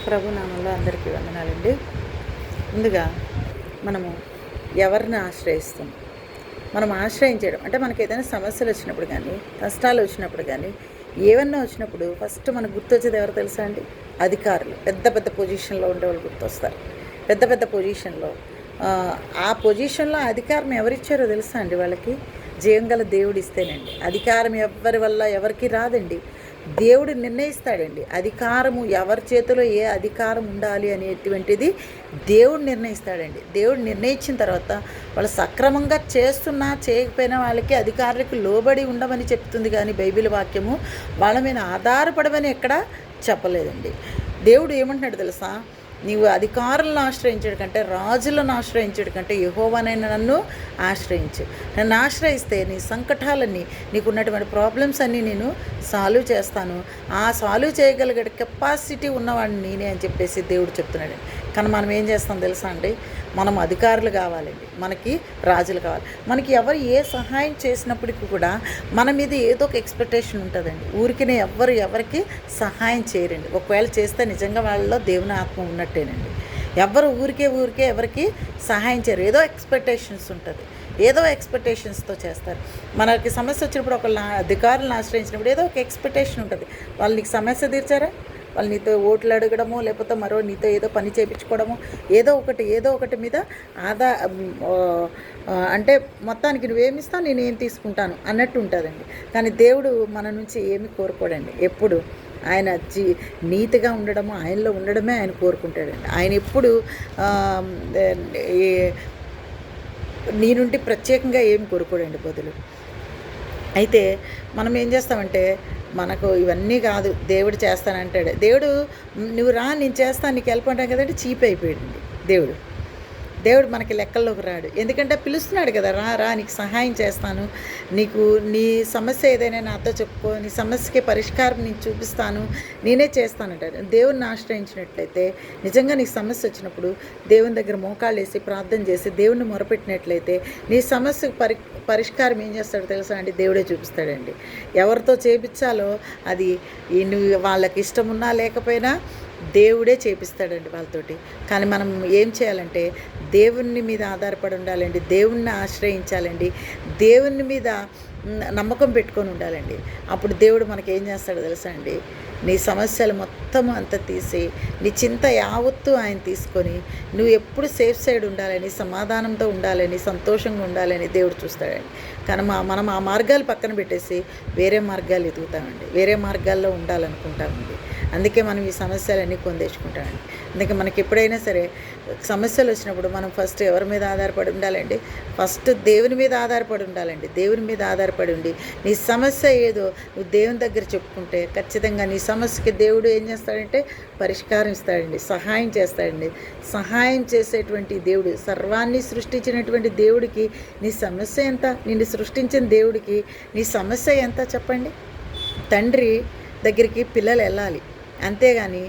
ప్రభు నామంలో అందరికీ వందనాలండి. ముందుగా మనము ఎవరిని ఆశ్రయిస్తాం? మనం ఆశ్రయించడం అంటే మనకి ఏదైనా సమస్యలు వచ్చినప్పుడు కానీ, కష్టాలు వచ్చినప్పుడు కానీ, ఏమన్నా వచ్చినప్పుడు ఫస్ట్ మనకు గుర్తొచ్చేది ఎవరు తెలుసా అండి? అధికారులు. పెద్ద పెద్ద పొజిషన్లో ఉండేవాళ్ళు గుర్తొస్తారు. పెద్ద పెద్ద పొజిషన్లో ఆ పొజిషన్లో అధికారం ఎవరిచ్చారో తెలుసా అండి? వాళ్ళకి జీవం గల దేవుడు ఇస్తేనండి. అధికారం ఎవరి వల్ల ఎవరికి రాదండి. దేవుడు నిర్ణయిస్తాడండి. అధికారము ఎవరి చేతిలో ఏ అధికారం ఉండాలి అనేటువంటిది దేవుడు నిర్ణయిస్తాడండి. దేవుడు నిర్ణయించిన తర్వాత వాళ్ళు సక్రమంగా చేస్తున్నా చేయకపోయినా వాళ్ళకి అధికారులకు లోబడి ఉండమని చెప్తుంది, కానీ బైబిల్ వాక్యము వాళ్ళ మీద ఆధారపడమని ఎక్కడా చెప్పలేదండి. దేవుడు ఏమంటున్నాడు తెలుసా? నీవు అధికారులను ఆశ్రయించడం కంటే, రాజులను ఆశ్రయించడం కంటే యెహోవానైన నన్ను ఆశ్రయించు. నన్ను ఆశ్రయిస్తే నీ సంకటాలన్నీ, నీకున్నటువంటి ప్రాబ్లమ్స్ అన్నీ నేను సాల్వ్ చేస్తాను. ఆ సాల్వ్ చేయగలిగే కెపాసిటీ ఉన్నవాడిని నేనే అని చెప్పేసి దేవుడు చెప్తున్నాడు. కానీ మనం ఏం చేస్తాం తెలుసా అండి? మనం అధికారులు కావాలండి, మనకి రాజులు కావాలి. మనకి ఎవరు ఏ సహాయం చేసినప్పటికీ కూడా మన మీద ఏదో ఒక ఎక్స్పెక్టేషన్ ఉంటుందండి. ఊరికినే ఎవరికి సహాయం చేయరండి. ఒకవేళ చేస్తే నిజంగా వాళ్ళలో దేవుని ఆత్మ ఉన్నట్టేనండి. ఎవరు ఊరికే ఎవరికి సహాయం చేయరు. ఏదో ఎక్స్పెక్టేషన్స్ ఉంటుంది, ఏదో ఎక్స్పెక్టేషన్స్తో చేస్తారు. మనకి సమస్య వచ్చినప్పుడు ఒకళ్ళ అధికారులను ఆశ్రయించినప్పుడు ఏదో ఒక ఎక్స్పెక్టేషన్ ఉంటుంది. వాళ్ళు నీకు సమస్య తీర్చారా? వాళ్ళు నీతో ఓట్లు అడగడము, లేకపోతే మరో నీతో ఏదో పని చేయించుకోవడము, ఏదో ఒకటి మీద అంటే మొత్తానికి నువ్వేమిస్తావు నేనేం తీసుకుంటాను అన్నట్టు ఉంటుందండి. కానీ దేవుడు మన నుంచి ఏమి కోరుకోడండి. ఎప్పుడు ఆయన నీతిగా ఉండడము, ఆయనలో ఉండడమే ఆయన కోరుకుంటాడండి. ఆయన ఎప్పుడు నీ నుండి ప్రత్యేకంగా ఏమి కోరుకోడండి బదులు. అయితే మనం ఏం చేస్తామంటే, మనకు ఇవన్నీ కాదు దేవుడు చేస్తానంటాడు. దేవుడు నువ్వు రా నేను చేస్తాను నీకు హెల్ప్ అంటాం కదంటే చీప్ అయిపోయాడండి దేవుడు మనకి లెక్కల్లోకి రాడు. ఎందుకంటే పిలుస్తున్నాడు కదా, రా నీకు సహాయం చేస్తాను, నీకు నీ సమస్య ఏదైనా నాతో చెప్పుకో, నీ సమస్యకి పరిష్కారం నేను చూపిస్తాను, నేనే చేస్తానంటాడు. దేవుడిని ఆశ్రయించినట్లయితే, నిజంగా నీకు సమస్య వచ్చినప్పుడు దేవుని దగ్గర మోకాళ్ళు వేసి ప్రార్థన చేసి దేవుడిని మొరపెట్టినట్లయితే నీ సమస్యకు పరిష్కారం ఏం చేస్తాడో తెలుసా అండి? దేవుడే చూపిస్తాడండి. ఎవరితో చేపించాలో అది నువ్వు వాళ్ళకి ఇష్టం ఉన్నా లేకపోయినా దేవుడే చేపిస్తాడండి వాళ్ళతోటి. కానీ మనం ఏం చేయాలంటే దేవుని మీద ఆధారపడి ఉండాలండి, దేవుణ్ణి ఆశ్రయించాలండి, దేవుని మీద నమ్మకం పెట్టుకొని ఉండాలండి. అప్పుడు దేవుడు మనకి ఏం చేస్తాడో తెలుసా అండి? నీ సమస్యలు మొత్తం అంతా తీసి, నీ చింత యావత్తు ఆయన తీసుకొని నువ్వు ఎప్పుడు సేఫ్ సైడ్ ఉండాలని, సమాధానంతో ఉండాలని, సంతోషంగా ఉండాలని దేవుడు చూస్తాడండి. కానీ మనం ఆ మార్గాలు పక్కన పెట్టేసి వేరే మార్గాలు ఎదుగుతామండి, వేరే మార్గాల్లో ఉండాలనుకుంటామండి. అందుకే మనం ఈ సమస్యలన్నీ కొందేసుకుంటామండి. అందుకే మనకి ఎప్పుడైనా సరే సమస్యలు వచ్చినప్పుడు మనం ఫస్ట్ ఎవరి మీద ఆధారపడి ఉండాలండి? ఫస్ట్ దేవుని మీద ఆధారపడి ఉండాలండి. దేవుని మీద ఆధారపడి ఉండి నీ సమస్య ఏదో నువ్వు దేవుని దగ్గర చెప్పుకుంటే ఖచ్చితంగా నీ సమస్యకి దేవుడు ఏం చేస్తాడంటే పరిష్కారం ఇస్తాడండి, సహాయం చేస్తాడండి. సహాయం చేసేటువంటి దేవుడు, సర్వాన్ని సృష్టించినటువంటి దేవుడికి నీ సమస్య ఎంత? నిన్ను సృష్టించిన దేవుడికి నీ సమస్య ఎంత చెప్పండి? తండ్రి దగ్గరికి పిల్లలు వెళ్ళాలి, అంతేగాని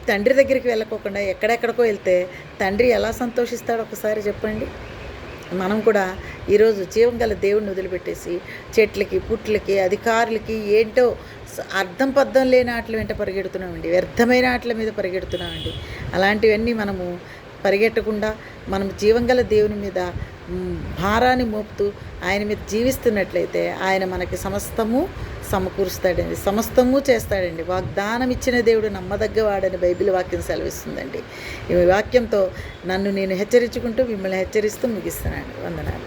తండ్రి దగ్గరికి వెళ్ళకోకుండా ఎక్కడెక్కడికో వెళ్తే తండ్రి ఎలా సంతోషిస్తాడో ఒకసారి చెప్పండి. మనం కూడా ఈరోజు జీవం గల దేవుడిని వదిలిపెట్టేసి చెట్లకి, పుట్లకి, అధికారులకి ఏంటో అర్థం పద్ధం లేని ఆటల వెంట పరిగెడుతున్నామండి, వ్యర్థమైన ఆటల మీద పరిగెడుతున్నామండి. అలాంటివన్నీ మనము పరిగెట్టకుండా మనం జీవంగల దేవుని మీద భారాన్ని మోపుతూ ఆయన మీద జీవిస్తున్నట్లయితే ఆయన మనకి సమస్తము సమకూరుస్తాడండి, సమస్తము చేస్తాడండి. వాగ్దానం ఇచ్చిన దేవుడు నమ్మదగ్గవాడని బైబిల్ వాక్యం సెలవిస్తుందండి. ఈ వాక్యంతో నన్ను నేను హెచ్చరించుకుంటూ మిమ్మల్ని హెచ్చరిస్తూ ముగిస్తున్నాను. వందనాలు.